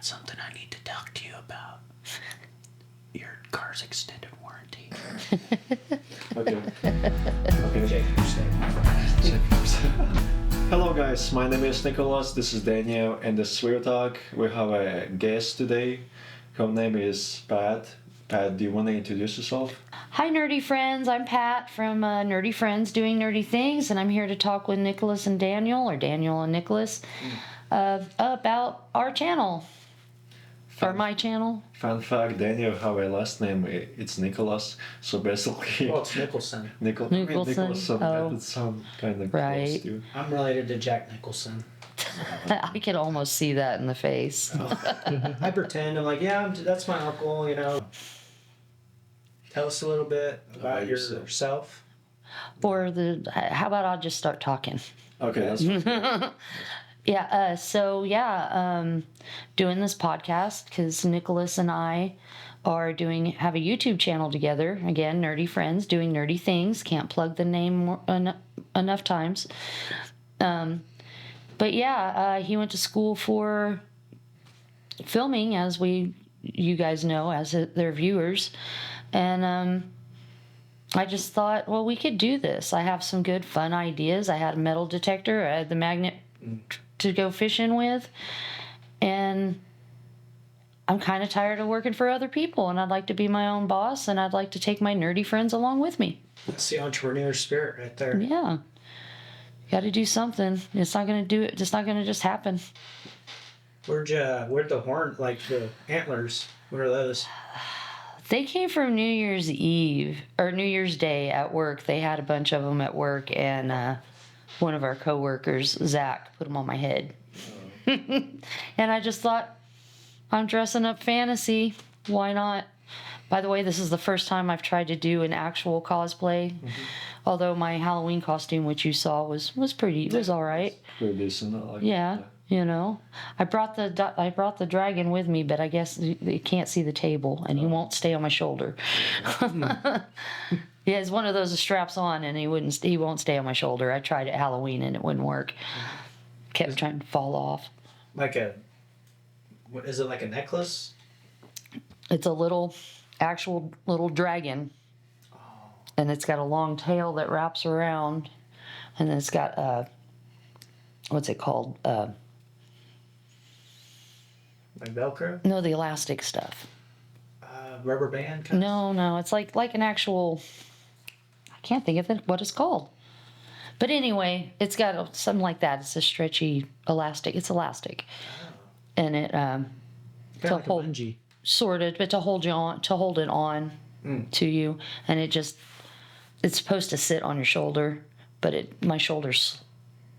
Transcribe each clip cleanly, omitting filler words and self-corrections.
got something I need to talk to you about. Your car's extended warranty. Okay. Hello guys, my name is Nickolas, this is Daniel, and the Swear Talk. We have a guest today. Her name is Pat. Pat, do you want to introduce yourself? Hi, nerdy friends. I'm Pat from Nerdy Friends Doing Nerdy Things, and I'm here to talk with Nickolas and Daniel, or Daniel and Nickolas, about our channel. Or my channel. Fun fact, Daniel have a last name, it's Nickolas, so basically... Well, it's Nicholson. Nicholson, oh. that sounds kind of Right. close to. I'm related to Jack Nicholson. I could almost see that in the face. I pretend. I'm like, yeah, that's my uncle, you know. Tell us a little bit about yourself. Or how about I'll just start talking? Okay, that's fine. Yeah, doing this podcast because Nickolas and I are have a YouTube channel together. Again, Nerdy Friends Doing Nerdy Things. Can't plug the name enough times. But yeah, he went to school for filming, as you guys know, as their viewers. And I just thought, well, we could do this. I have some good, fun ideas. I had a metal detector. I had the magnet to go fishing with. And I'm kind of tired of working for other people. And I'd like to be my own boss. And I'd like to take my nerdy friends along with me. That's the entrepreneur spirit right there. Yeah. Got to do something. It's not going to do it. It's not going to just happen. Where'd the horn, like the antlers, what are those? They came from New Year's Eve or New Year's Day at work. They had a bunch of them at work, and one of our coworkers, Zach, put them on my head. And I just thought, I'm dressing up fantasy. Why not? By the way, this is the first time I've tried to do an actual cosplay. Mm-hmm. Although my Halloween costume, which you saw, was all right. Pretty decent. I like yeah. it. You know, I brought the dragon with me, but I guess you can't see the table, and he won't stay on my shoulder. Yeah, it's one of those that straps on, and he won't stay on my shoulder. I tried at Halloween, and it wouldn't work. Kept trying to fall off. What is it, like a necklace? It's a actual little dragon, and it's got a long tail that wraps around, and then it's got what's it called? Like Velcro? No, the elastic stuff. Rubber band? No, it's like an actual. I can't think of what it's called. But anyway, it's got something like that. It's a stretchy elastic. It's elastic, and it kind of like a bungee. Sort of, but to hold it on to you, and it's supposed to sit on your shoulder, but my shoulders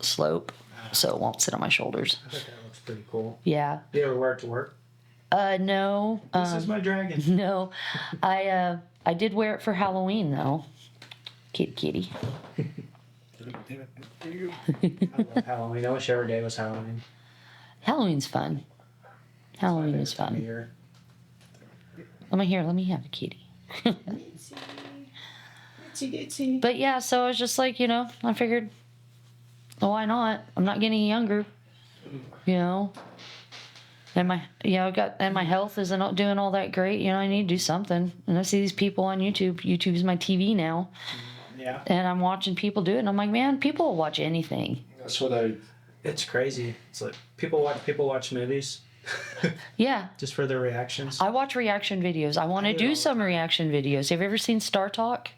slope, so it won't sit on my shoulders. I think that looks pretty cool. Yeah. You ever wear it to work? No. This is my dragon. No, I did wear it for Halloween though. Kitty. I love Halloween. I wish every day was Halloween. Halloween's fun. Halloween is fun. Let me have a kitty. Itsy. But yeah, so I was just like, I figured, well, why not? I'm not getting younger, and my health isn't doing all that great. I need to do something. And I see these people on YouTube. YouTube is my TV now. Yeah. And I'm watching people do it, and I'm like, man, people will watch anything. That's what It's crazy. It's like people watch movies. Yeah. Just for their reactions. I watch reaction videos. I want to do some reaction videos. Have you ever seen Star Talk?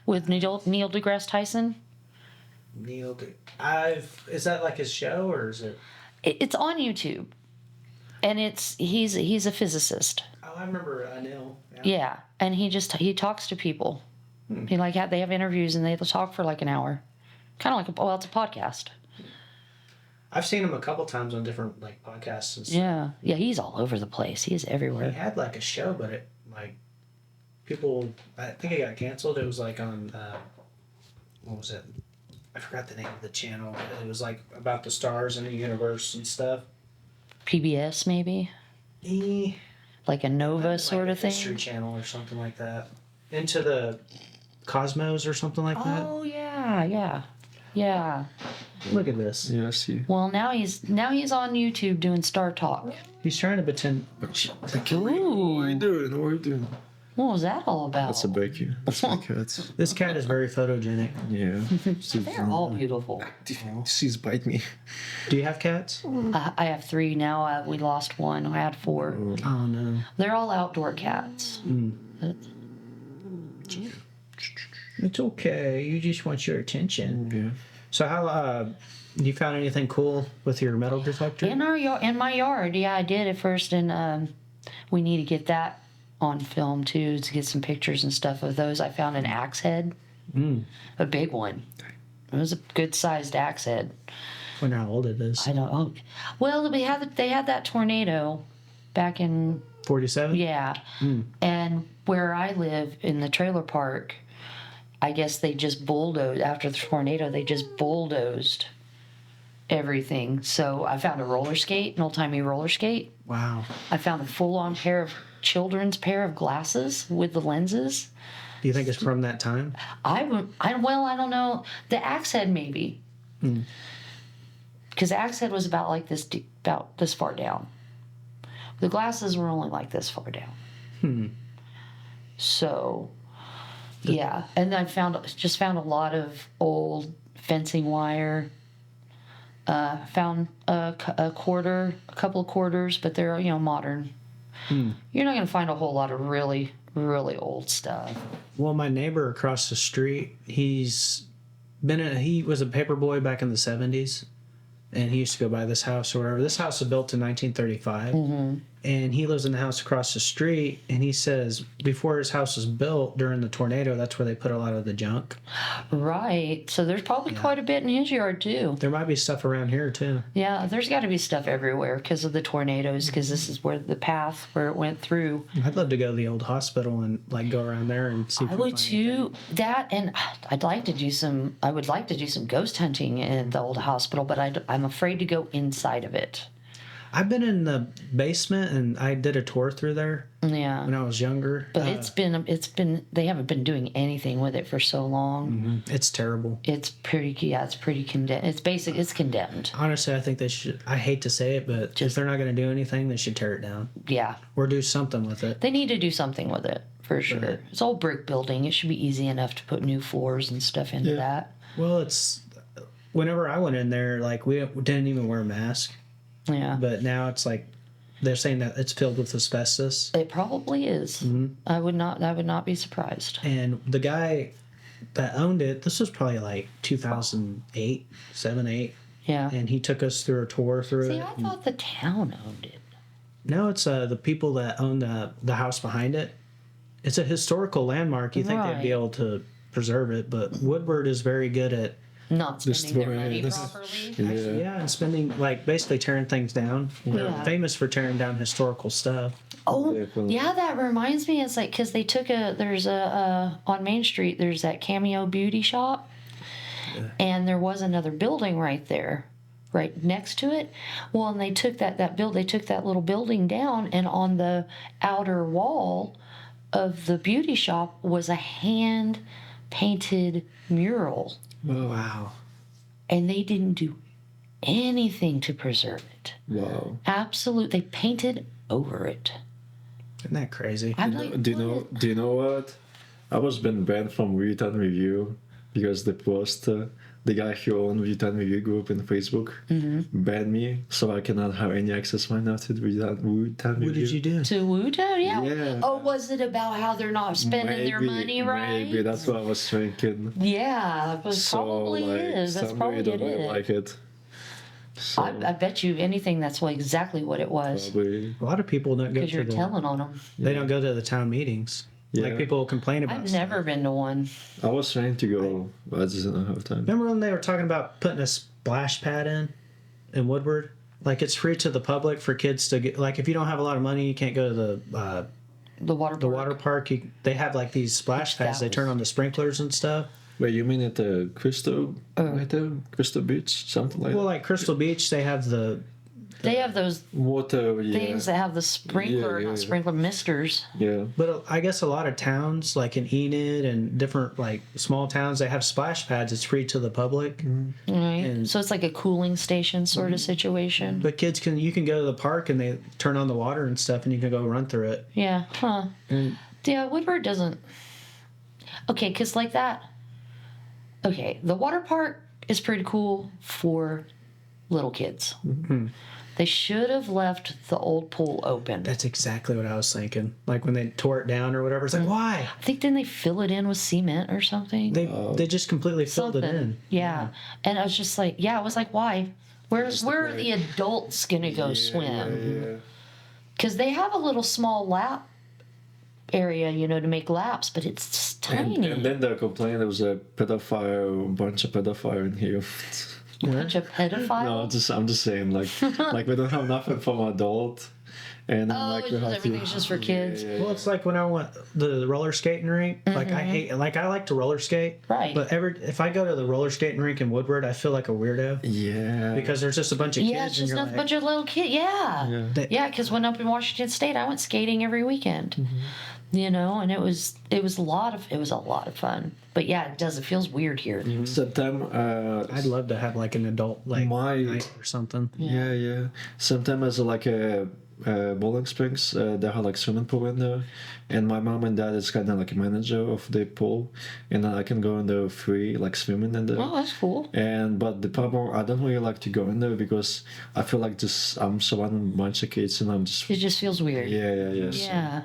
With Neil deGrasse Tyson? Is that like his show, or is it? It's on YouTube, and he's a physicist. Oh, I remember Neil. Yeah, and he talks to people. They have interviews, and they talk for like an hour, kind of like it's a podcast. I've seen him a couple times on different podcasts and stuff. Yeah, he's all over the place. He's everywhere. He had a show, but it people. I think it got canceled. It was on what was it? I forgot the name of the channel. It was about the stars and the universe and stuff. PBS maybe. Like a Nova sort of thing. History Channel or something like that. Into the Cosmos or something like that. Oh yeah. Look at this. Yeah, I see. Well, now he's on YouTube doing Star Talk. He's trying to pretend. Ooh, What are you doing? What are you doing? what was that all about? That's a Becky. That's my cat. This cat is very photogenic. Yeah. They're all beautiful. She's bite me. Do you have cats? I have 3 now. We lost one. I had 4. Oh no. They're all outdoor cats. It's okay. You just want your attention. Yeah. So how you found anything cool with your metal detector? In my yard, yeah, I did at first, and we need to get that on film too to get some pictures and stuff of those. I found an axe head, a big one. It was a good sized axe head. Wonder how old it is. I don't know. Well, they had that tornado back in 47. yeah, and where I live in the trailer park, I guess they just bulldozed after the tornado. They just bulldozed everything. So I found a roller skate, an old timey roller skate. Wow. I found a full on children's pair of glasses with the lenses. Do you think it's from that time? I don't know. The axe head maybe, because the axe head was about this far down. The glasses were only like this far down. So, yeah, and I found a lot of old fencing wire. Found a couple of quarters, but they're modern. You're not going to find a whole lot of really, really old stuff. Well, my neighbor across the street, he was a paper boy back in the 70s, and he used to go by this house or whatever. This house was built in 1935, and he lives in the house across the street, and he says before his house was built during the tornado, that's where they put a lot of the junk. Right. So there's probably quite a bit in his yard too. There might be stuff around here too. Yeah, there's got to be stuff everywhere because of the tornadoes, because this is where the path where it went through. I'd love to go to the old hospital and go around there and see. If I we would find too. anything. That, and I would like to do some ghost hunting in the old hospital, but I'm afraid to go inside of it. I've been in the basement and I did a tour through there Yeah. when I was younger. But it's been they haven't been doing anything with it for so long. It's terrible. It's pretty condemned. It's condemned. Honestly, I think they should. I hate to say it, but if they're not going to do anything, they should tear it down Yeah. or do something with it. They need to do something with it for sure. Right. It's old brick building. It should be easy enough to put new floors and stuff into that. Well, it's whenever I went in there, like we didn't even wear a mask, Yeah. but now it's like they're saying that it's filled with asbestos. It probably is. I would not be surprised. And the guy that owned it, this was probably like 2008, 7, 8, Yeah. and he took us through a tour through See, it. I thought the town owned it. No, it's the people that own the house behind it. It's a historical landmark. You think they'd be Right. able to preserve it, but Woodward is very good at Not spending their Destroy money it. properly. and spending basically tearing things down. They're Yeah. famous for tearing down historical stuff. Oh, Definitely. yeah, that reminds me. It's like because they took there's on Main Street. There's that Cameo Beauty Shop, and there was another building right there, right next to it. Well, and they took they took that little building down, and on the outer wall of the beauty shop was a hand painted mural, Wow. and they didn't do anything to preserve it. Wow. Absolutely, they painted over it. Isn't that crazy? I'm like, Do you know what? I was been banned from Written Review because the post, the guy who owned Written Review group in Facebook banned me, so I cannot have any access right now to the Written Review. What did you do? To Wuto, yeah. Yeah. Oh, was it about how they're not spending their money right? Maybe that's what I was thinking. Yeah, it was So probably like is. That's somebody probably don't it. like it. So I bet you anything that's exactly what it was. probably. A lot of people don't go Because to you're the. telling on them. They don't go to the town meetings. Like Yeah. people complain about. I've stuff. never been to one. I was trying to go, but I just didn't have time. Remember when they were talking about putting a splash pad in Woodward? Like it's free to the public for kids to get. Like if you don't have a lot of money, you can't go to The water the park. water park. They have like these splash pads. They turn on the sprinklers and stuff. Wait, you mean at the Crystal, right there? Crystal Beach, something like Well, that? like Crystal Beach, they have They have those water. Yeah. things that have the sprinkler, Yeah, not yeah. sprinkler, misters. Yeah. But I guess a lot of towns, like in Enid and different like small towns, they have splash pads. It's free to the public. Right. And- So it's like a cooling station sort of situation. But kids you can go to the park and they turn on the water and stuff, and you can go run through it. Yeah. Huh. And Yeah, Woodward doesn't. Okay, because like that. Okay, the water park is pretty cool for little kids. They should have left the old pool open. that's exactly what I was thinking. Like when they tore it down or whatever, it's like, why? I think didn't they fill it in with cement or something? They just completely filled it in. Yeah. And I was just like, I was like, why? Where are the adults gonna go swim? Yeah. Because they have a little small lap area, to make laps, but it's just tiny. And then they're complaining there was a bunch of pedophile in here. Bunch of pedophiles. No, I'm just saying, like we don't have nothing for an adult, and then, Oh, like it's we just have everything's just for kids. Well, it's like when I went the roller skating rink. Like I like to roller skate. Right. But if I go to the roller skating rink in Woodward, I feel like a weirdo Yeah. because there's just a bunch of kids. Yeah, it's and just you're a like, bunch of little kids. Yeah. They- Yeah, because when up in Washington State, I went skating every weekend. And it was a lot of fun. But yeah, it feels weird here. Sometimes I'd love to have like an adult like My- night or something. yeah. Sometimes as like a bowling springs, they have like swimming pool in there, and my mom and dad is kind of like a manager of the pool, and then I can go in there free, like swimming in there. Oh, that's cool. But the problem, I don't really like to go in there because I feel like I'm surrounded by a bunch of kids, and I'm just It just feels weird. yeah. So, Yeah.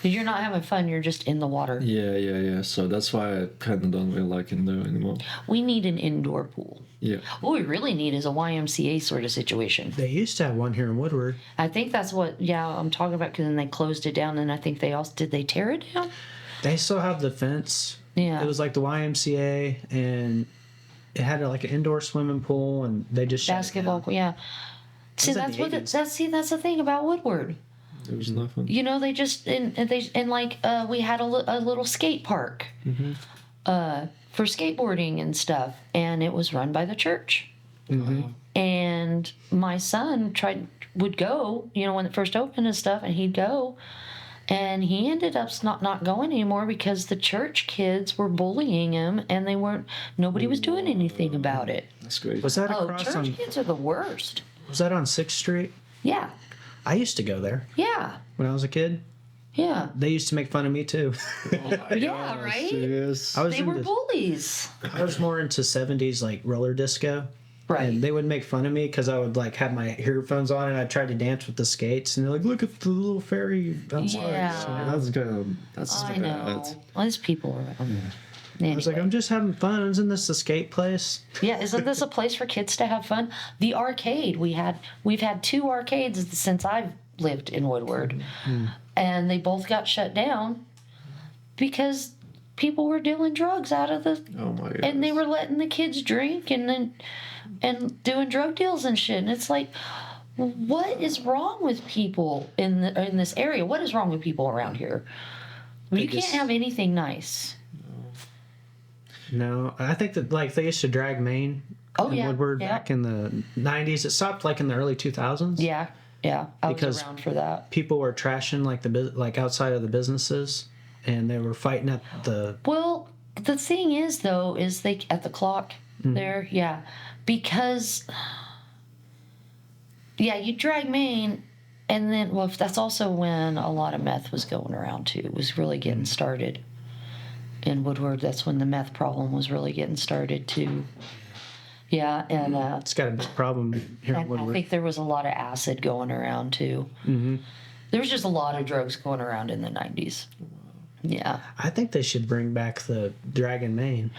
'Cause you're not having fun, you're just in the water. yeah. So that's why I kind of don't really like in there anymore. We need an indoor pool. Yeah. What we really need is a YMCA sort of situation. They used to have one here in Woodward. I think that's what, I'm talking about, because then they closed it down, and I think did they tear it down? They still have the fence. Yeah. It was like the YMCA, and it had like an indoor swimming pool, and they just shut it Basketball, down. yeah. See, was in that's the what 80s. that's the thing about Woodward. There was nothing. They just we had a little skate park for skateboarding and stuff, and it was run by the church. And my son would go, when it first opened and stuff, and he'd go, and he ended up not going anymore because the church kids were bullying him, and nobody was doing anything about it. That's great. Was that Oh, across church on? kids are the worst. Was that on 6th Street? Yeah, I used to go there yeah, when I was a kid. yeah. They used to make fun of me too. Yeah, right? Serious. I was They were into, bullies. I was more into 70s like roller disco. Right. And they would make fun of me because I would like have my earphones on and I tried to dance with the skates, and they're like, "Look at the little fairy." I'm sorry. Yeah. That's kind of that's I bad. know. Well, these people are. I was like, "I'm just having fun. Isn't this a skate place?" Yeah, isn't this a place for kids to have fun? The arcade we've had 2 arcades since I've lived in Woodward, and they both got shut down because people were dealing drugs out of the, Oh my god. and they were letting the kids drink and doing drug deals and shit. And it's like, what is wrong with people in this area? What is wrong with people around here? You can't have anything nice. No, I think that like they used to drag Maine Oh, in yeah, Woodward yeah. back in the 90s. It stopped like in the early 2000s. Yeah, I was Because- around for that. People were trashing like outside of the businesses, and they were fighting at the. Well, the thing is, though, is they at the clock there, because you drag Maine, and then that's also when a lot of meth was going around too. It was really getting started in Woodward. That's when the meth problem was really getting started too. Yeah, and It's got a big problem here in and I Woodward. think there was a lot of acid going around too. There was just a lot of drugs going around in the 90s. Yeah. I think they should bring back the Dragon Maine.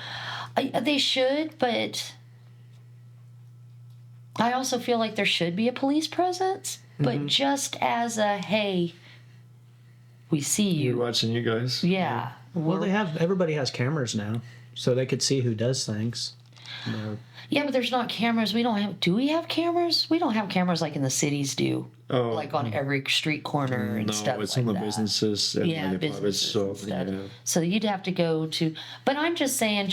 They should, but I also feel like there should be a police presence, but just as a, hey, we see You're you. watching you guys. Yeah. Well, everybody has cameras now, so they could see who does things. Yeah, but there's not cameras. Do we have cameras? We don't have cameras like in the cities do. Oh, Like on every street corner and no, stuff it's like on the that. businesses and Yeah, like the private businesses store. and stuff. Yeah. So you'd have to go to, but I'm just saying,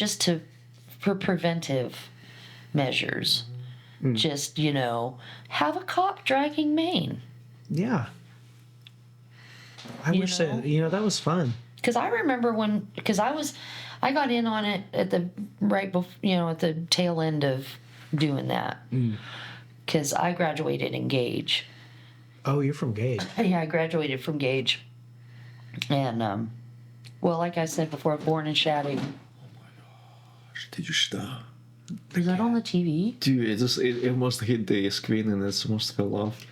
for preventive measures, just, have a cop dragging Maine. Yeah. I wish that, that was fun. Because I remember I got in on it at the at the tail end of doing that. Because I graduated in Gage. Oh, you're from Gage. Yeah, I graduated from Gage. And, well, like I said before, born in Shattuck. Did you stop? Is that on the TV? Dude, it almost hit the screen and it almost fell off.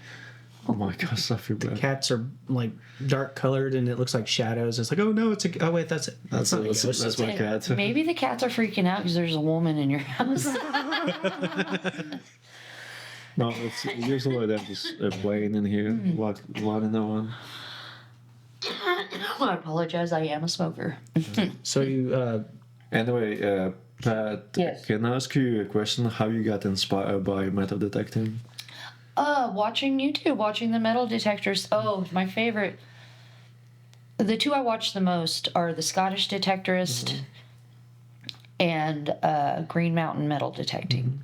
Oh my gosh, I feel bad. Cats are like dark colored and it looks like shadows. It's like, oh no, oh wait, that's not a ghost. That's my cat. Maybe the cats are freaking out because there's a woman in your house. No, it's usually that just a plane in here. What in the one? I apologize. I am a smoker. So you, Anyway, Pat, Yes. can I ask you a question? How you got inspired by metal detecting? Watching YouTube, watching the metal detectors. Oh, my favorite. The two I watch the most are the Scottish Detectorist and Green Mountain Metal Detecting.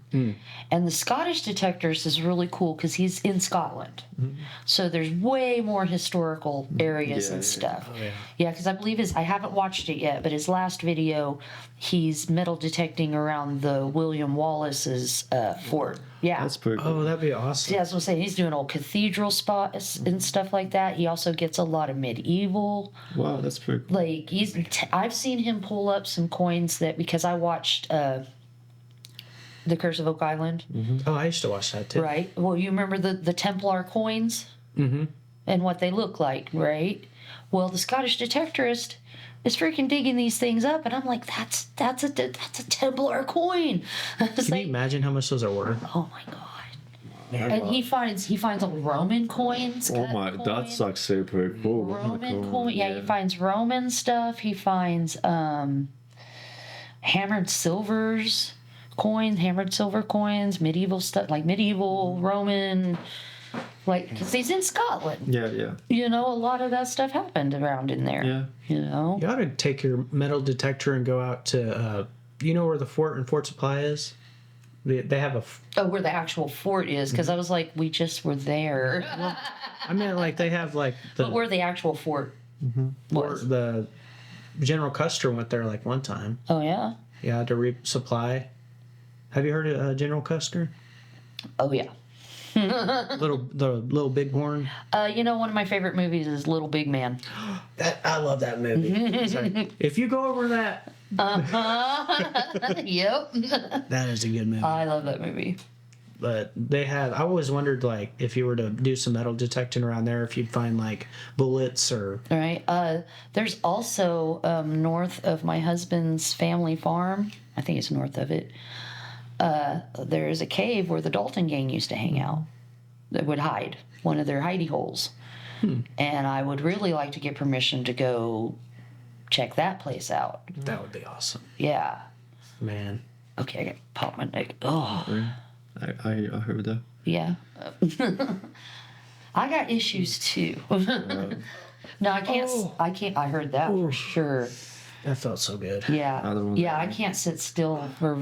And the Scottish Detectorist is really cool because he's in Scotland. So there's way more historical areas and stuff. oh yeah. Yeah, because I believe I haven't watched it yet, but his last video, he's metal detecting around the William Wallace's fort. Yeah. That's pretty cool. Oh, that'd be awesome. Yeah, that's what I'm saying. He's doing old cathedral spots and stuff like that. He also gets a lot of medieval. Wow, that's pretty cool. Like I've seen him pull up some coins that because I watched The Curse of Oak Island, Oh, I used to watch that too. right? Well, you remember the Templar coins and what they look like, right? Well, the Scottish Detectorist is freaking digging these things up, and I'm like, that's a Templar coin. It's Can you like, imagine how much those are worth? oh my god. And he finds old Roman coins. Oh cut my, coins, that's like super cool. Roman coin. Yeah, he finds Roman stuff. He finds hammered silver coins, medieval stuff like medieval Roman. Like, because he's in Scotland. Yeah. A lot of that stuff happened around in there. Yeah. You ought to take your metal detector and go out to, where the fort and Fort Supply is? They have Where the actual fort is, because I was like, we just were there. I mean, like, they have, like, But where the actual fort was. the General Custer went there, like, one time. Oh, yeah? Yeah, to resupply. Have you heard of General Custer? Oh, yeah. The little bighorn. One of my favorite movies is Little Big Man. I love that movie. It's like, if you go over that, Yep. that is a good movie. I love that movie. But I always wondered, like, if you were to do some metal detecting around there, if you'd find, like, bullets or... All right. There's also north of my husband's family farm. I think it's north of it. There is a cave where the Dalton gang used to hang out. That would hide. One of their hidey holes. And I would really like to get permission to go check that place out. That would be awesome. Yeah. Man. Okay, I got to pop my neck. Oh. I heard that. Yeah. I got issues too. No, I can't. I heard that for sure. That felt so good. Yeah. I don't know. Yeah, I can't sit still for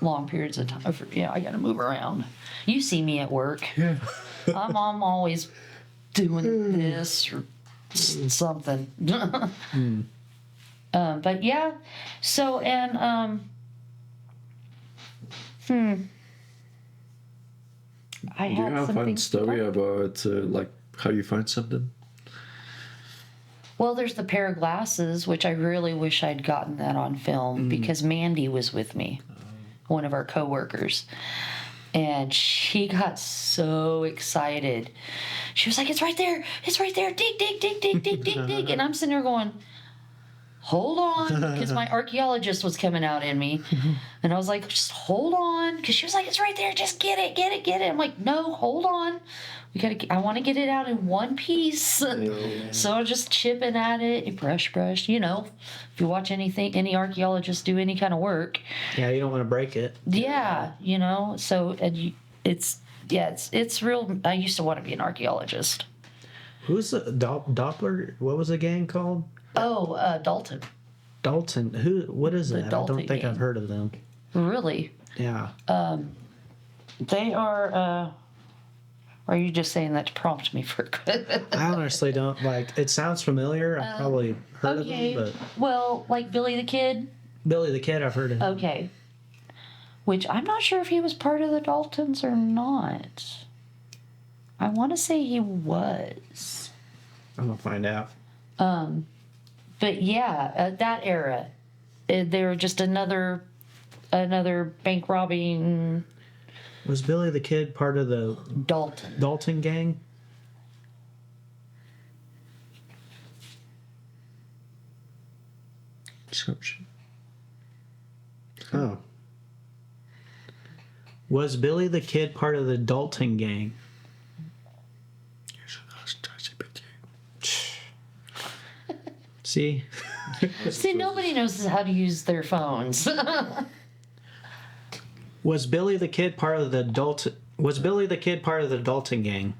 long periods of time. I got to move around. You see me at work. Yeah. I'm always doing this or something. But yeah. So and I Do you had have a something. fun story about like how you find something? Well, there's the pair of glasses, which I really wish I'd gotten that on film because Mandy was with me, one of our coworkers. And she got so excited. She was like, it's right there. It's right there. Dig, dig, dig, dig, dig, dig, dig. And I'm sitting there going, hold on. Because my archaeologist was coming out in me. And I was like, just hold on. Because she was like, it's right there. Just get it, get it, get it. I'm like, no, hold on. I want to get it out in one piece. So I'm just chipping at it, brush. If you watch any archaeologists do any kind of work. Yeah, you don't want to break it. Yeah, so it's real. I used to want to be an archaeologist. Who's the Doppler? What was the gang called? Oh, Dalton. Dalton. What is that? I Dalton don't think gang. I've heard of them. Really? Yeah. They are. Or are you just saying that to prompt me for good? I honestly don't like. It sounds familiar. I've probably heard Okay. of them, Well, like Billy the Kid. but Billy the Kid, I've heard of. Okay. Which I'm not sure if he was part of the Daltons or not. I want to say he was. I'm gonna find out. But yeah, that era, they were just another bank robbing Was Billy the Kid part of the Dalton gang? Description. Oh. Was Billy the Kid part of the Dalton gang? See? See, nobody knows how to use their phones. Was Billy the Kid part of the Dalton? Was Billy the Kid part of the Dalton gang?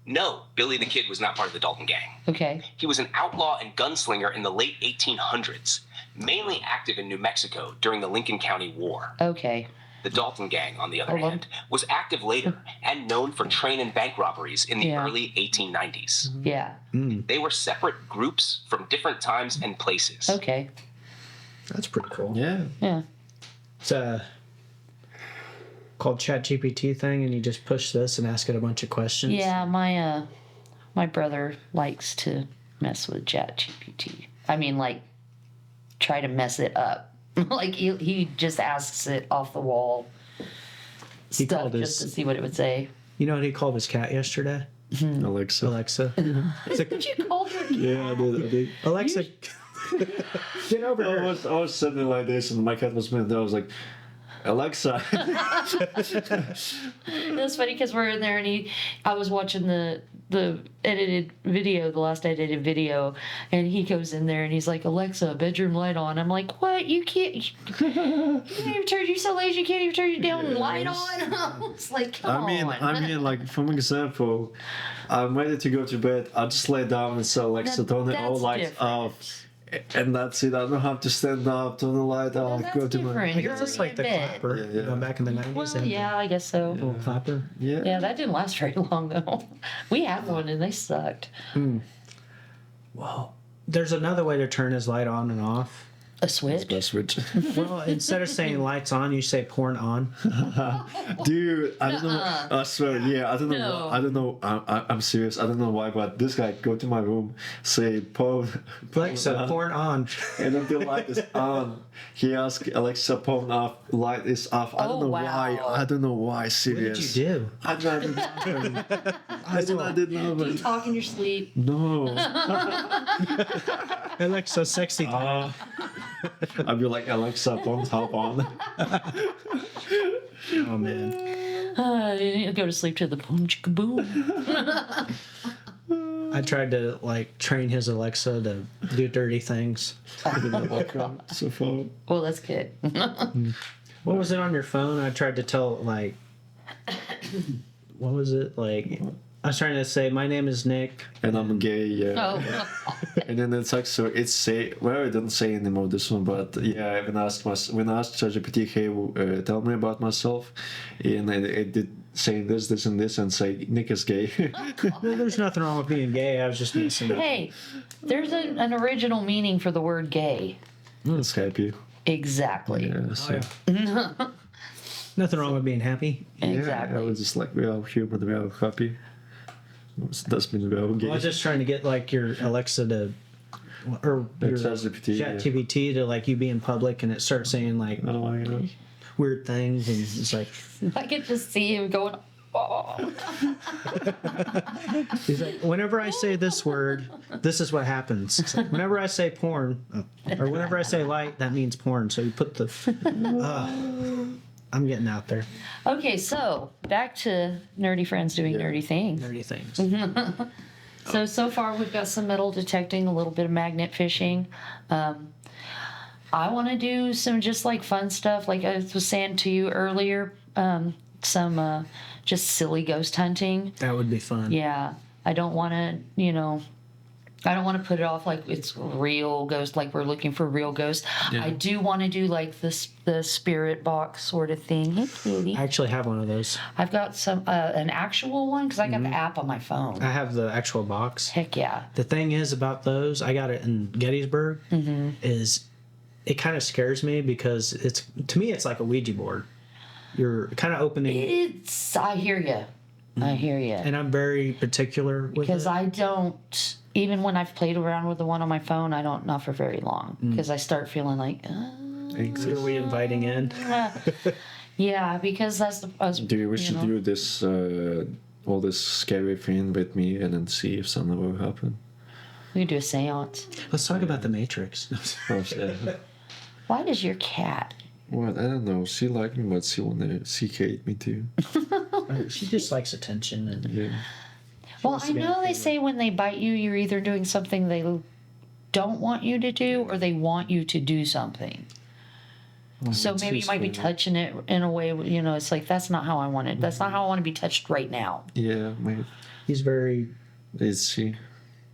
No, Billy the Kid was not part of the Dalton gang. Okay. He was an outlaw and gunslinger in the late 1800s, mainly active in New Mexico during the Lincoln County War. Okay. The Dalton gang, on the other Hold on. hand, was active later and known for train and bank robberies in the Yeah. early 1890s. Yeah. They were separate groups from different times and places. Okay. That's pretty cool. Yeah. Yeah. It's called ChatGPT thing, and you just push this and ask it a bunch of questions. Yeah, my brother likes to mess with ChatGPT. I mean, like, try to mess it up. Like he just asks it off the wall He stuff called just his- to see what it would say. You know what he called his cat yesterday? Alexa. Alexa. What you called your Yeah, I did. Alexa, get over I here. was sitting like this, and my cat was moving. I was like, Alexa. It was funny because we're in there and I was watching the edited video, the last edited video, and he goes in there and he's like, Alexa, bedroom light on. I'm like, what? You can't even turn, you're so lazy you can't even turn your damn light on. It's like, come on. I mean, like, for example, I'm ready to go to bed. I just lay down and say, Alexa, turn the all That's lights different. off. And that's it. I don't have to stand up, turn the light off, That's go to my... different. I You're guess it's already like the in bed. clapper. Yeah, yeah. You know, back in the 90s. Well, they had yeah, I guess so. the little clapper. Yeah. Yeah, that didn't last very long though. We had one and they sucked. Well, there's another way to turn his light on and off. A switch? Best switch. Well, instead of saying lights on, you say porn on. Dude, I don't know. I swear, yeah, I don't know. No. I don't know. I'm serious. I don't know why, but this guy go to my room, say porn, Alexa, porn on. and then the light is on. He asked Alexa, porn off, light is off. I don't Oh, know wow. why. I don't know why. What did Serious. you do? I didn't know. I didn't know. Do you But talk in your sleep? no. Alexa, sexy. I'd be like, Alexa, porn top on. Oh, man. You go to sleep to the boom chicka boom. I tried to, like, train his Alexa to do dirty things. So far. Well, that's good. What was it on your phone? I tried to tell, like, what was it? Like, I was trying to say, my name is Nick. And I'm gay, yeah. Oh, And then it's like, so it's say, well, it doesn't say anymore this one, but yeah, when I asked ChatGPT, hey, tell me about myself, and it did saying this, and this, and say Nick is gay. Well, there's nothing wrong with being gay. I was just messing up. hey, there's an original meaning for the word gay. It's happy. Exactly. Yeah, so, Nothing wrong with being happy. yeah, I Exactly. was just like, we are human, we are happy. Does mean we are gay. I was just trying to get, like, your Alexa to, or your ChatGPT, yeah. ChatGPT to, like, you be in public and it starts saying, like, Oh my god. weird things, and it's like, I could just see him going, oh. he's like, whenever I say this word, this is what happens. It's like, whenever I say porn, or whenever I say light, that means porn. So you put the, I'm getting out there. Okay, so back to nerdy friends doing nerdy things. Dirty things. So far we've got some metal detecting, a little bit of magnet fishing. I want to do some just like fun stuff, like I was saying to you earlier, some just silly ghost hunting. That would be fun. Yeah, I don't want to, I don't want to put it off like it's real ghost, like we're looking for real ghosts. Yeah. I do want to do like this the spirit box sort of thing. Hey, kitty. I actually have one of those. I've got some an actual one because I got the app on my phone. I have the actual box. Heck yeah. The thing is about those, I got it in Gettysburg, is it kind of scares me because it's, to me, it's like a Ouija board. You're kind of opening, I hear you. I hear you. and I'm very particular with Because it. I don't, even when I've played around with the one on my phone, I don't, not for very long. Because I start feeling like, Who are we inviting in? yeah, because that's the. Do you wish to do this, all this scary thing with me and then see if something will happen? We could do a seance. Let's talk about the Matrix. Oh, yeah. Why does your cat? What? I don't know. She liked me, but she hate me too. She just likes attention. And Yeah. Well, wants I to be on know camera. they say when they bite you, you're either doing something they don't want you to do or they want you to do something. So maybe you might be touching it in a way, it's like, that's not how I want it. That's not how I want to be touched right now. Yeah, mate. he's very, It's she.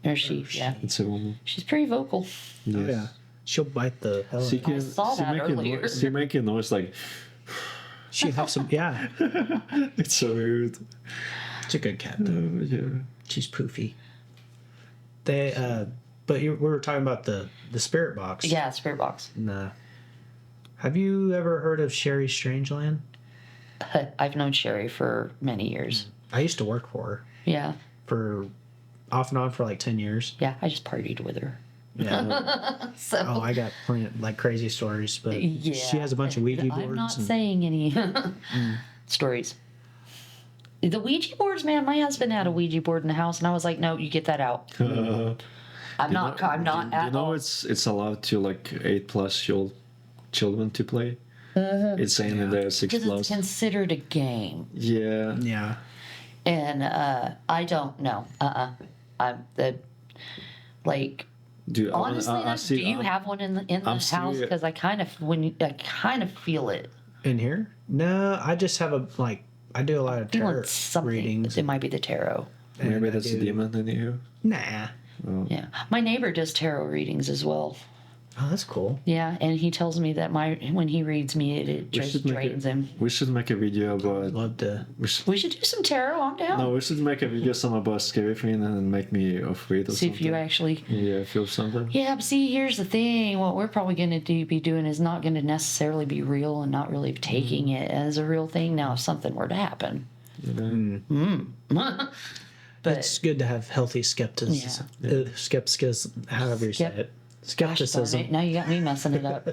Or she, yeah. It's a woman. She's pretty vocal. Yes. oh yeah, she'll bite the hell out She of can. saw she that make earlier. She make a noise like. She helps him. Yeah, It's so weird. it's a good cat though. Yeah. She's poofy. But we were talking about the spirit box. Yeah, spirit box. Nah. Have you ever heard of Sherry Strangeland? I've known Sherry for many years. I used to work for her Yeah. for off and on for like 10 years. Yeah, I just partied with her. Yeah. So Oh, I got plenty of, like crazy stories, but yeah. she has a bunch of Ouija boards. I'm not and- saying any stories. The Ouija boards, man. My husband had a Ouija board in the house, and I was like, "No, you get that out. I'm not at You know, all." it's allowed to like 8+ children to play. It's saying that they're 6+. Because it's considered a game, Yeah. Yeah. and I don't know. I'm the like. Do Honestly, I do you have one in the I'm house? serious. Because I kind of feel it. In here? No, I just have I do a lot of You tarot want something? readings. It might be the tarot. Maybe and I that's a do- demon in you. Nah. Yeah, my neighbor does tarot readings as well. Oh, that's cool. Yeah, and he tells me that when he reads me, it just drains him. We should make a video I'd about. love to. We should, We should do some tarot. I'm down. no, we should make a video some about scary thing and make me afraid or See something. if you actually. Yeah, feel something. Yeah, but see, here's the thing. What we're probably going to be doing is not going to necessarily be real and not really taking it as a real thing. Now, if something were to happen, You know? but It's good to have healthy skepticism. Skepticism, however you say Skep- it. gosh darn Skepticism. it, now you got me messing it up.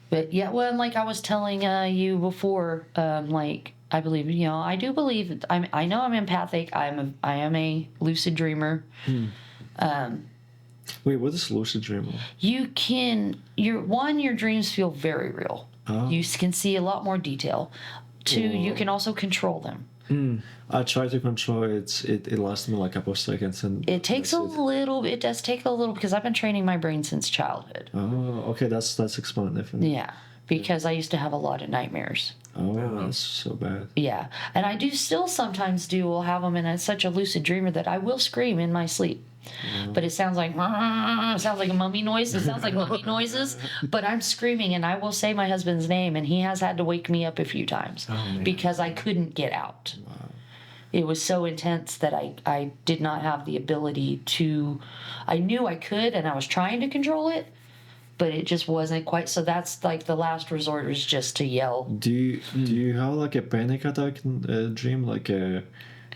But yeah, well, and like I was telling you before, like I believe, I do believe that I know I'm empathic. I am a lucid dreamer. Wait, what is lucid dreaming? You can your dreams feel very real. You can see a lot more detail. Two, you can also control them. I try to control it. It lasts me like a couple of seconds, and It takes that's it does take a little because I've been training my brain since childhood. Oh, okay, that's explained. Yeah, because I used to have a lot of nightmares. Oh, that's so bad. Yeah, and I do still sometimes will have them, and I'm such a lucid dreamer that I will scream in my sleep. But it sounds like a mummy noise. It sounds like mummy noises. But I'm screaming, and I will say my husband's name, and he has had to wake me up a few times because I couldn't get out. It was so intense that I did not have the ability to. I knew I could, and I was trying to control it, but it just wasn't quite. So that's like the last resort is just to yell. Do you have like a panic attack dream, like a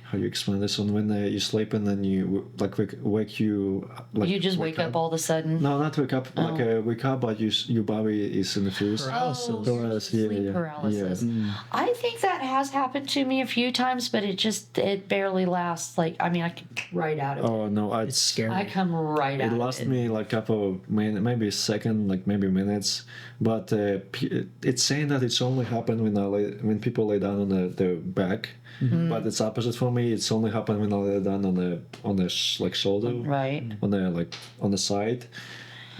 how you explain this one when you sleep and then you like wake you like You just wake up all of a sudden. No, not wake up. Like wake up, but your body is in the freeze. Paralysis. Paralysis, yeah, Sleep yeah, paralysis. yeah. I think that has happened to me a few times, but it barely lasts. Like, I mean, I come right out of it. Oh no, It's scary. I come right It out lasted of it. me like a couple of maybe a second, like maybe minutes. But it's saying that it's only happened when people lay down on the back. Mm-hmm. But it's opposite for me. It's only happened when I lay down on the shoulder, Right. on the side,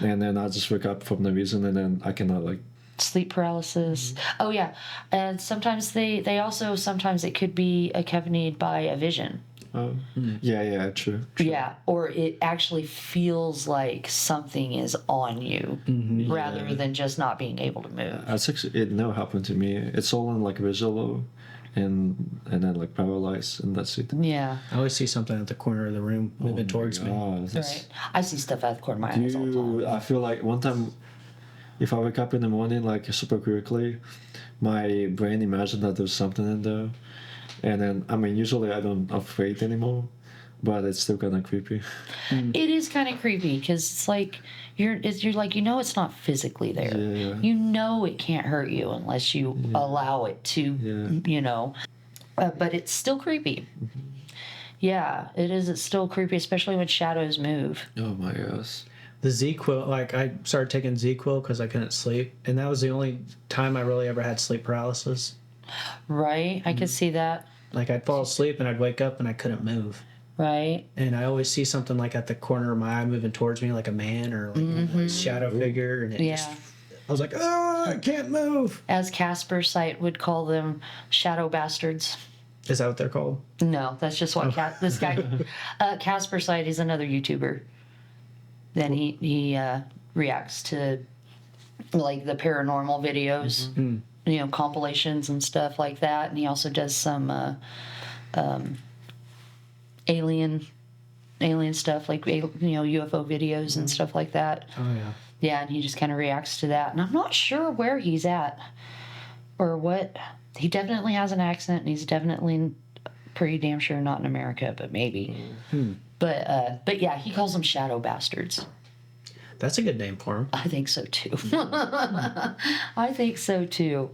and then I just wake up from the reason, and then I cannot like. Sleep paralysis. Oh, yeah. And sometimes sometimes it could be accompanied by a vision. Oh, yeah, true. Yeah, or it actually feels like something is on you rather than just not being able to move. That's actually, it never happened to me. It's all in like visual and then like paralyzed, and that's it. Yeah, I always see something at the corner of the room moving towards me. right. I see stuff out the corner of my eyes all the time. Dude, I feel like one time, if I wake up in the morning like super quickly, my brain imagined that there's something in there, and then I mean usually I don't afraid anymore, but it's still kind of creepy. It is kind of creepy because it's like you're like it's not physically there. Yeah. You know it can't hurt you unless you allow it to. But it's still creepy. Yeah, it is. It's still creepy, especially when shadows move. Oh my gosh. The Z-Quil, like I started taking Z-Quil because I couldn't sleep, and that was the only time I really ever had sleep paralysis. Right, I could see that. Like I'd fall asleep and I'd wake up and I couldn't move. Right. And I always see something like at the corner of my eye moving towards me, like a man or like a shadow figure, and it just, I was like, oh, I can't move. As Casper Site would call them, shadow bastards. Is that what they're called? No, that's just what this guy, Casper Site is another YouTuber. Then he reacts to like the paranormal videos, compilations and stuff like that. And he also does some alien stuff, like UFO videos and stuff like that. Oh yeah. Yeah, and he just kind of reacts to that. And I'm not sure where he's at or what. He definitely has an accent, and he's definitely pretty damn sure not in America, but maybe. But yeah, he calls them shadow bastards. That's a good name for him. I think so too. I think so too.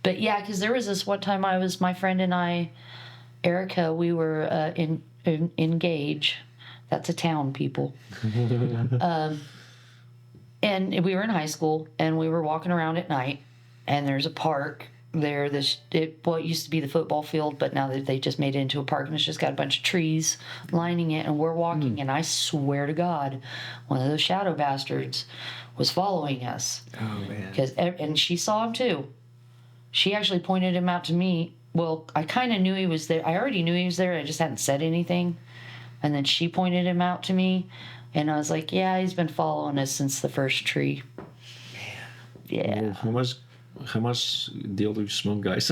But yeah, because there was this one time my friend and I, Erica, we were in Engage. That's a town, people. And we were in high school, and we were walking around at night, and there's a park there. It used to be the football field, but now they just made it into a park, and it's just got a bunch of trees lining it, and we're walking, and I swear to God, one of those shadow bastards was following us. Oh man. And she saw him too. She actually pointed him out to me. Well, I kind of knew he was there. I already knew he was there. I just hadn't said anything. And then she pointed him out to me. And I was like, yeah, he's been following us since the first tree. Yeah. How much deal do you smoke, guys?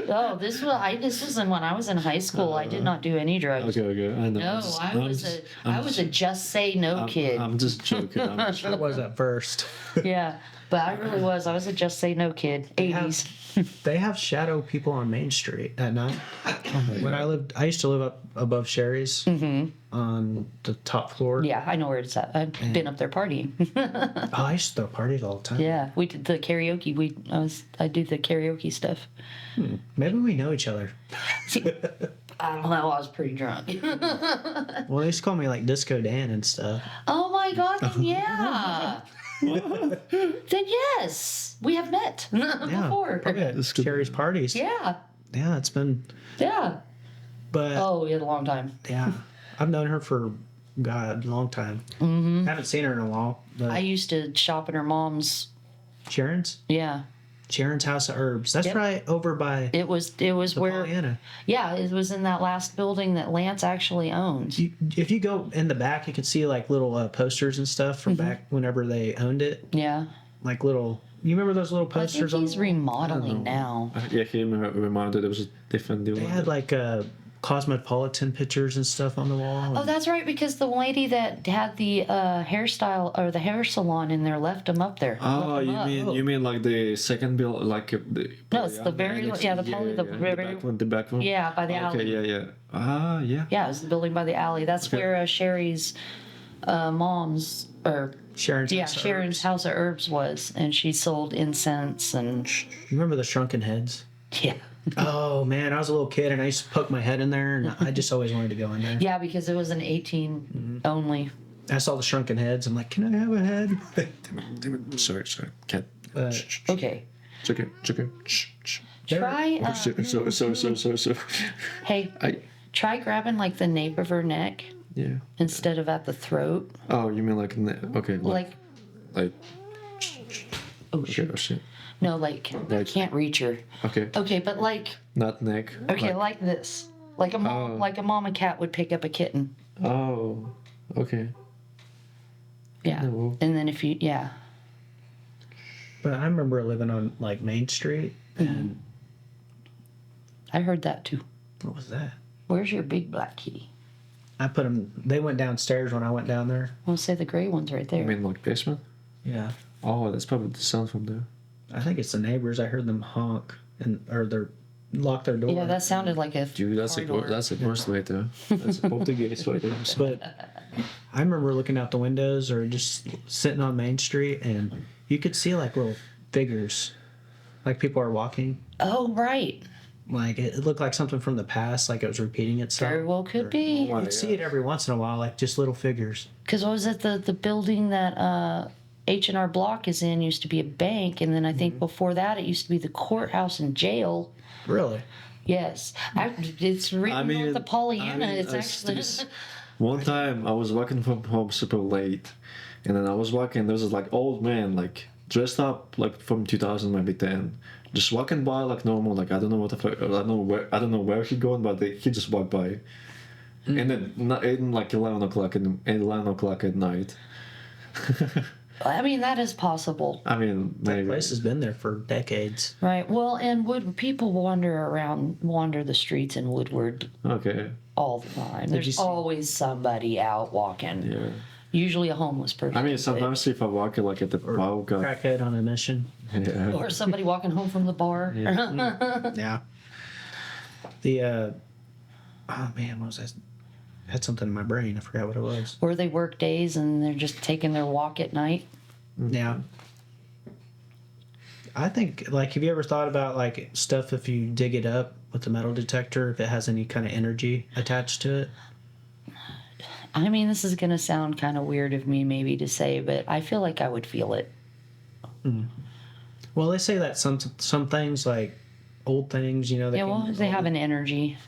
Oh, this was when I was in high school. I did not do any drugs. Okay, I know. No, I was a just say no kid. I'm just joking. That was at first. Yeah, but I really was. I was a just say no kid. 80s. They have shadow people on Main Street at night. When I used to live up above Sherry's on the top floor. Yeah, I know where it's at. I've been up there partying. Oh, I used to throw parties all the time. Yeah, we did the karaoke. I do the karaoke stuff. Maybe we know each other. I don't know. I was pretty drunk. Well, they used to call me like Disco Dan and stuff. Oh my God! Then yeah. Then yes, we have met before. Probably at Sherry's parties. Yeah. Yeah, it's been. Yeah. But Oh, we had a long time. yeah, I've known her for God a long time. Mm-hmm. Haven't seen her in a while. But I used to shop at her mom's. Sharon's House of Herbs. That's right over by It was where. Pollyanna. Yeah, it was in that last building that Lance actually owns. If you go in the back, you can see like little posters and stuff from back whenever they owned it. Yeah. Like little. You remember those little I think posters? he's remodeling now. Yeah, he reminded there was a different deal. They had like cosmopolitan pictures and stuff on the wall. Oh, that's right, because the lady that had the hairstyle or the hair salon in there left him up there. Oh, you mean like the second bill, like the. No, it's the very annex? The back one. Yeah, by the alley. Okay, yeah. Ah, yeah. Yeah, it was the building by the alley. That's where Sherry's mom's or Sharon's House of Herbs was, and she sold incense and. You remember the Shrunken Heads? Yeah. Oh man, I was a little kid and I used to poke my head in there, and I just always wanted to go in there. Yeah, because it was an 18 only. I saw the Shrunken Heads. I'm like, can I have a head? Sorry. Cat. Okay. It's okay. Try. So. Hey. Try grabbing like the nape of her neck. Yeah. Instead of at the throat. Oh, you mean like okay. Like. Oh shit. No, like I can't reach her. Okay. Okay, but like. Not neck. Okay, like this. Like a Oh. mama cat would pick up a kitten. Oh, okay. Yeah. No. And then if you, yeah. But I remember living on like Main Street, and I heard that too. what was that? Where's your big black kitty? I put them. They went downstairs when I went down there. I want to say the gray one's right I there. mean, like basement? Yeah, Oh, that's probably the sound from there. I think it's the neighbors. I heard them honk or they're lock their door. Yeah, that sounded like a Dude, that's car a door. that's a worst way to. That's both the gates way to. But I remember looking out the windows or just sitting on Main Street, and you could see like little figures, like people are walking. Oh, right. Like it looked like something from the past, like it was repeating itself. Very well could Or- be. Oh, You'd see it every once in a while, like just little figures. Because what was it? The building that H&R Block is in used to be a bank, and then I think before that it used to be the courthouse and jail. Really? Yes, it's written with the Pollyanna. It's it's actually this- one time I was walking from home super late, and then I was walking. There was this like old man, like dressed up like from 2000 maybe 10, just walking by like normal. Like I don't know what the fuck. I don't know where he going, but he just walked by. And then in like 11 o'clock at night. I mean, that is possible, I mean, That maybe. place has been there for decades. right? Well, and would people wander the streets in Woodward Okay. all the time? you There's see- always somebody out walking. Yeah. Usually a homeless person. I mean, sometimes if I walk like at the wow, God. Crackhead on a mission. Yeah. or somebody walking home from the bar. Yeah. The oh man, what was that? I had something in my brain. I forgot what it was. Or they work days and they're just taking their walk at night. Yeah. I think like have you ever thought about like stuff if you dig it up with the metal detector if it has any kind of energy attached to it? I mean, this is going to sound kind of weird of me maybe to say, but I feel like I would feel it. Well, they say that some things like old things, you know, Yeah, well, they have an energy.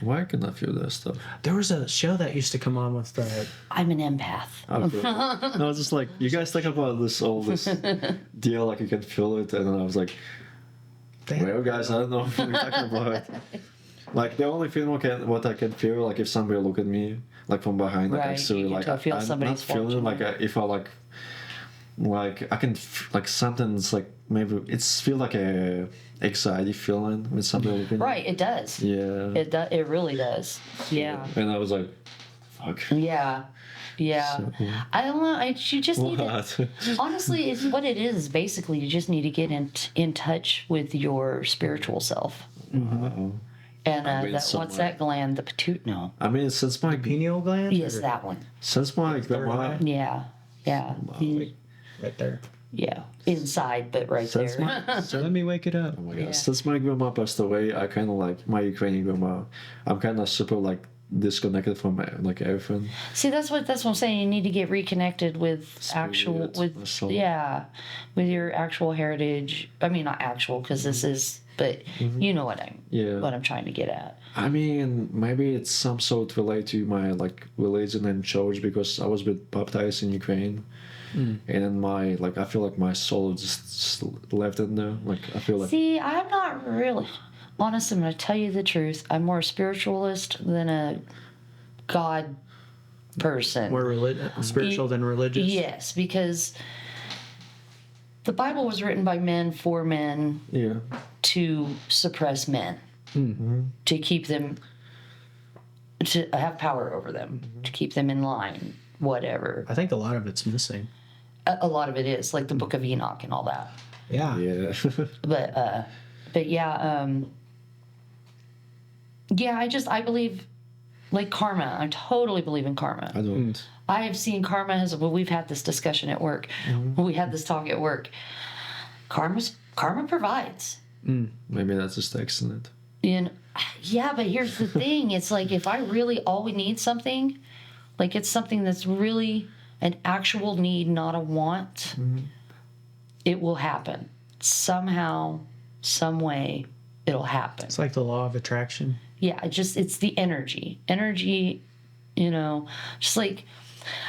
Why can I feel that stuff? There was a show that used to come on with I'm an empath. I feel it. No, it's just like you guys think about this deal, like you can feel it, and then I was like, well, guys, I don't know what you're talking about. Like the only feeling what I can feel, like if somebody look at me, like from behind, like Right, actually, you can like tell- feel I'm not somebody's feeling watching like if I like I can like something's like maybe it's feel like a anxiety feeling when somebody looking. Right, it does. Yeah. It really does. Yeah. And I was like, fuck. Yeah. Yeah. So, yeah. I don't know. You just need to. What? Honestly, it's what it is. Basically, you just need to get in touch with your spiritual self. Wow. And I mean, what's somewhat. that gland? The pituit? No. I mean, since my pineal gland. Yes, or- that one. third eye? Yeah. Yeah. right there. Yeah. Inside, but right Since there. my So let me wake it up. Oh my Yeah. god! Since my grandma passed away, I kind of like my Ukrainian grandma. I'm kind of super like disconnected from like everything. See, that's what I'm saying. You need to get reconnected with Spirit, the soul. with your actual heritage. I mean, not actual because this is, but you know what Yeah. I'm trying to get at. I mean, maybe it's some sort related to my like religion and church because I was baptized in Ukraine, and then my like I feel like my soul just left in there. Like I feel like See, I'm not really. Honest, I'm going to tell you the truth. I'm more a spiritualist than a God person. More spiritual than religious. Yes, because the Bible was written by men for men yeah, to suppress men, to keep them, to have power over them, to keep them in line, whatever. I think a lot of it's missing. A lot of it is, like the Book of Enoch and all that. Yeah. yeah. But yeah, I believe, like karma. I totally believe in karma. I don't. I have seen karma as well. We've had this discussion at work. We had this talk at work. Karma provides. Maybe that's just excellent. And yeah, but here's the thing. It's like if I really always need something, like it's something that's really an actual need, not a want, it will happen. Somehow, some way, it'll happen. It's like the law of attraction. Yeah, it's the energy. Energy, just like,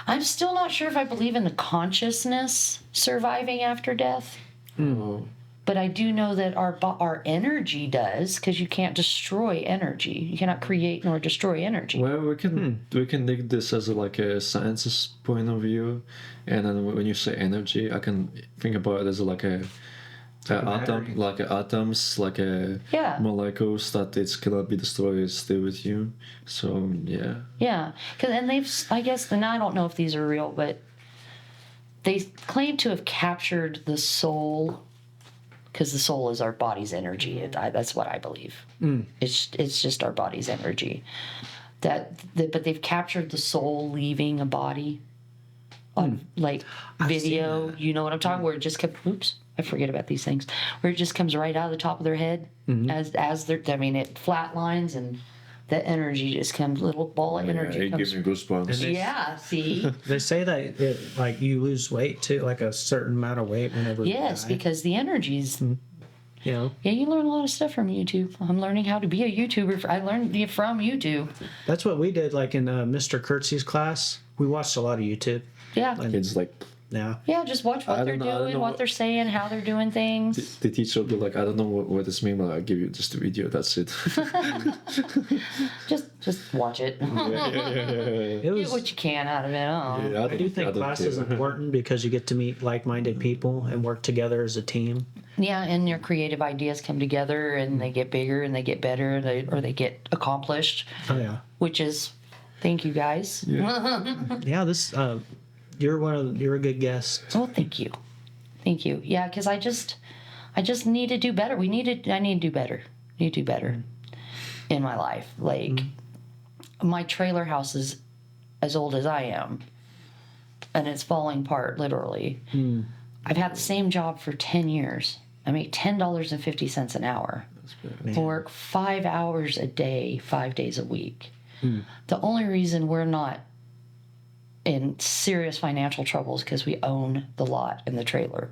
I'm still not sure if I believe in the consciousness surviving after death. Oh, But I do know that our energy does, because you can't destroy energy. You cannot create nor destroy energy. Well, we can take this as like a science's point of view, and then when you say energy, I can think about it as like a atom, like atoms, like a Yeah. molecules that it cannot be destroyed, stay with you. So yeah. Yeah, and I guess, and I don't know if these are real, but they claim to have captured the soul, because the soul is our body's energy. That's what I believe. It's just our body's energy. But they've captured the soul leaving a body on like video. You know what I'm talking? Where it just comes. Oops, I forget about these things. Where it just comes right out of the top of their head as they're. I mean, it flatlines and the energy just comes. Little ball of energy It comes. gives me goosebumps. Yeah. See. They say that like you lose weight too, like a certain amount of weight whenever. Yes, you die. because the energy's. You know, Yeah, you learn a lot of stuff from YouTube. I'm learning how to be a YouTuber. I learned it from YouTube. that's what we did. Like in Mr. Kurtz's class, we watched a lot of YouTube. Yeah. It's like Yeah. Yeah, just watch what I they're don't know doing, what they're saying, how they're doing things. the teacher will be like, I don't know what this means, but I'll give you just the video. That's it. Just watch it. It Get was. what you can out of it. Oh. Yeah, I do think class is important because you get to meet like-minded people and work together as a team. Yeah, and your creative ideas come together and they get bigger and they get better, or they get accomplished, Oh yeah. which is, thank you guys. Yeah. This. You're a good guest. Oh, thank you. Thank you. Yeah, because I just need to do better. I need to do better. Need to do better in my life. Like, my trailer house is as old as I am, and it's falling apart, literally. I've had the same job for 10 years. I make $10.50 an hour. I work 5 hours a day, 5 days a week. The only reason we're not in serious financial troubles because we own the lot and the trailer.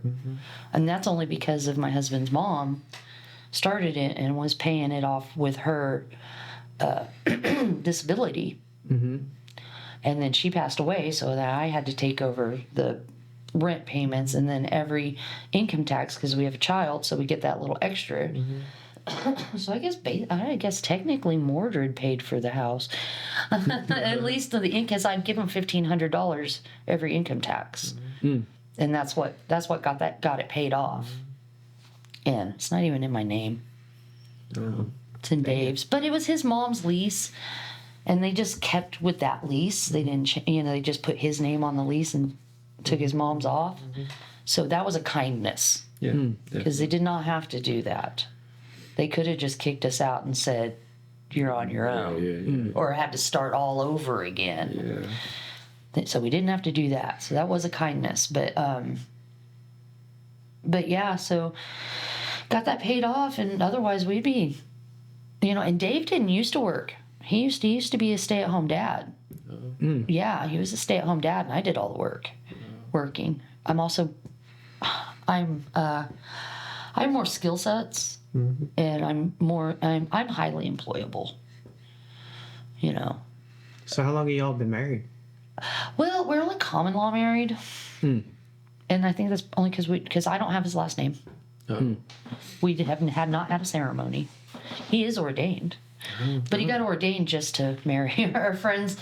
And that's only because of my husband's mom started it and was paying it off with her disability. And then she passed away, so that I had to take over the rent payments and then every income tax because we have a child, so we get that little extra. So I guess technically Mordred paid for the house. At least the income, because I'd give him $1,500 every income tax, and that's what got it paid off. And it's not even in my name. It's in Dave's, but it was his mom's lease, and they just kept with that lease. They didn't, they just put his name on the lease and took his mom's off. So that was a kindness, because they did not have to do that. They could have just kicked us out and said, "You're on your own," or had to start all over again. So we didn't have to do that. So that was a kindness. But yeah, so got that paid off, and otherwise we'd be, And Dave didn't used to work. He used to be a stay-at-home dad. Yeah, he was a stay-at-home dad, and I did all the work, working. I have more skill sets. And I'm highly employable, So how long have y'all been married? Well, we're only common law married, and I think that's only because I don't have his last name. We had not had a ceremony. He is ordained, but he got ordained just to marry our friends.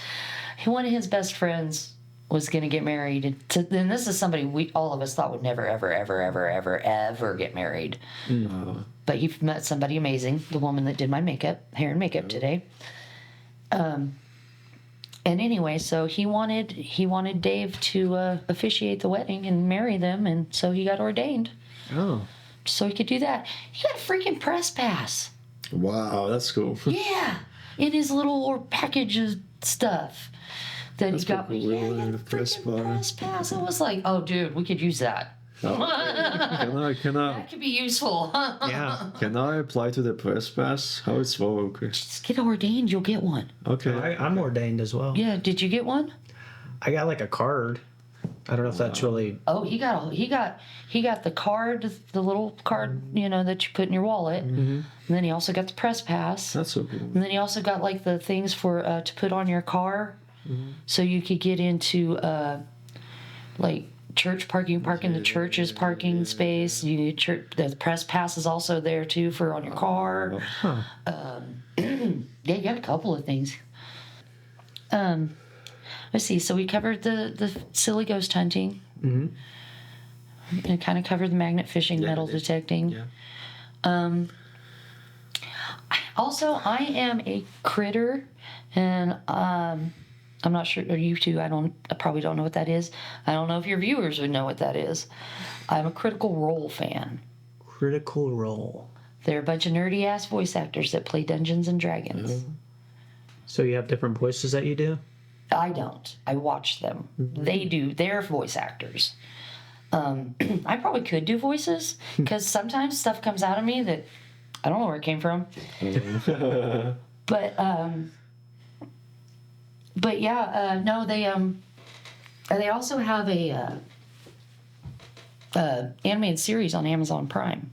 One of his best friends was going to get married, and this is somebody all of us thought would never, ever, ever, ever, ever, ever get married. But he met somebody amazing, the woman that did my hair and makeup today. And anyway, so he wanted Dave to officiate the wedding and marry them, and so he got ordained. Oh. So he could do that. He got a freaking press pass. Wow, that's cool. Yeah, in his little package of stuff that That's he got me. pretty Yeah, cool, he got a press freaking pass. press pass. I was like, oh, dude, we could use that. Can That could be useful. Yeah. I apply to the press pass? How it's work? Just get ordained, you'll get one. Okay. I'm ordained as well. Yeah, did you get one? I got like a card. I don't know if that's really. Oh, he got the card, the little card, that you put in your wallet. And then he also got the press pass. That's so cool. And then he also got like the things for to put on your car, so you could get into like church parking. You park in the church's parking space. You need church. The press pass is also there too for on your car. Huh. Yeah, you got a couple of things. Let's see. So we covered the silly ghost hunting. Mm-hmm. And kind of covered the magnet fishing, metal detecting. Yeah. Also, I am a critter, and I'm not sure. Or you two, I probably don't know what that is. I don't know if your viewers would know what that is. I'm a Critical Role fan. Critical Role. They're a bunch of nerdy ass voice actors that play Dungeons and Dragons. So you have different voices that you do? I don't. I watch them. They do. They're voice actors. I probably could do voices because sometimes stuff comes out of me that I don't know where it came from. But yeah, no, they also have a animated series on Amazon Prime.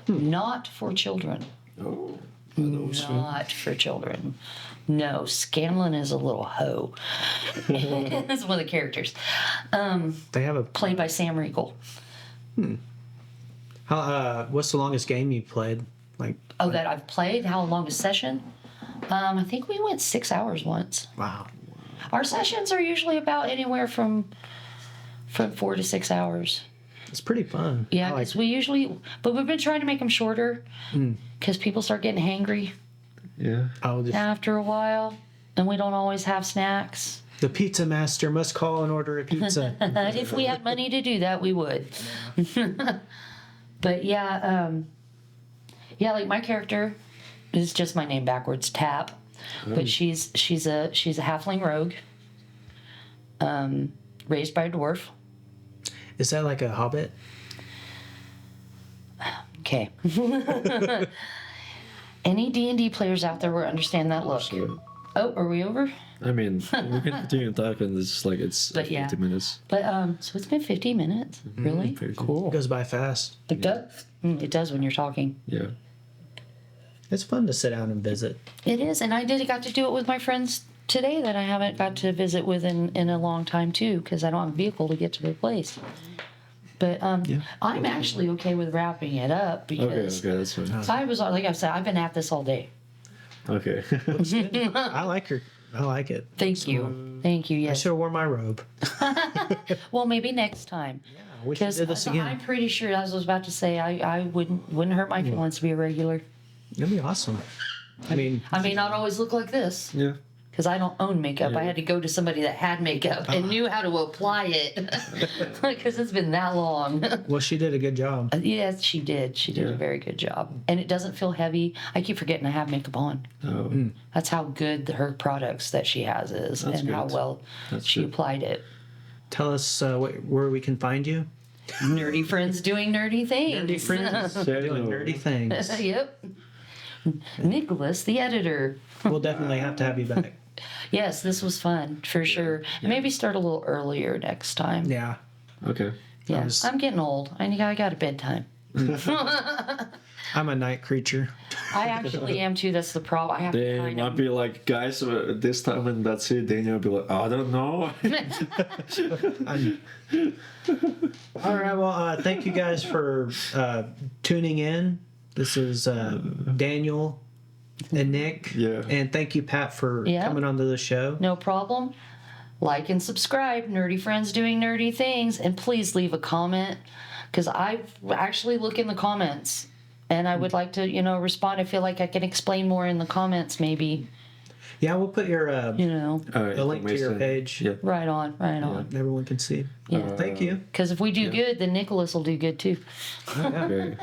Not for children. Oh. Not for children. No, Scanlan is a little hoe. That's one of the characters. They have a. Played by Sam Riegel. What's the longest game you played? Like. Oh, that I've played? How long a session? I think we went 6 hours once. Wow. Our sessions are usually about anywhere from 4 to 6 hours. It's pretty fun. Yeah, because but we've been trying to make them shorter because people start getting hangry Yeah. I'll just. after a while, and we don't always have snacks. The pizza master must call and order a pizza. If we had money to do that, we would. But yeah, like my character is just my name backwards, Tap, but she's a halfling rogue, raised by a dwarf. Is that like a hobbit? Okay. Any D&D players out there will understand that look. So, Oh, are we over? I mean, we can continue talking. It's like it's But yeah. 50 minutes. But so it's been 50 minutes. Really? 50. It Cool. goes by fast. It does. It does when you're talking. Yeah. It's fun to sit down and visit. It is, and I got to do it with my friends today that I haven't got to visit with in a long time too, because I don't have a vehicle to get to their place. But I'm actually okay with wrapping it up because Okay, that's fine. I was like I said, I've been at this all day. Okay. I like her. I like it. Thank you. Thank you. I Yes. should have worn my robe. Well, maybe next time. We should do this again. I'm pretty sure, as I was about to say, I wouldn't hurt my feelings to be a regular. That'd be awesome. I mean, I may not always look like this Yeah. because I don't own makeup. I had to go to somebody that had makeup and knew how to apply it because it's been that long. well, she did a good job. Yes, she did. She did a very good job. And it doesn't feel heavy. I keep forgetting I have makeup on. Oh. That's how good her products that she has is That's and how good. well That's she good. applied it. Tell us where we can find you. Nerdy friends doing nerdy things. Nerdy friends doing nerdy things. Yep. Nickolas, the editor. We'll definitely have to have you back. Yes, this was fun for sure. Maybe start a little earlier next time. Yeah. Okay. Yeah, I'm getting old. I got a bedtime. I'm a night creature. I actually am too. That's the problem. I have to They kind might of. be like, guys, this time and that's it. Then you'll be like, I don't know. All right. Well, thank you guys for tuning in. This is Daniel and Nick. Yeah. And thank you, Pat, for Yeah. coming onto the show. No problem. Like and subscribe. Nerdy friends doing nerdy things, and please leave a comment because I actually look in the comments, and I would like to, respond. I feel like I can explain more in the comments, maybe. Yeah, we'll put your the link to your page. Yeah. Right on. Everyone can see. Yeah. Thank you. Because if we do good, then Nickolas will do good too. Okay.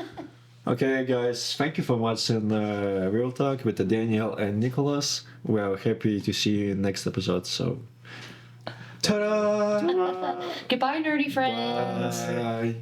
Okay, guys, thank you for watching Real Talk with Daniel and Nickolas. We are happy to see you in next episode. So, Ta-da! Goodbye, nerdy friends. bye.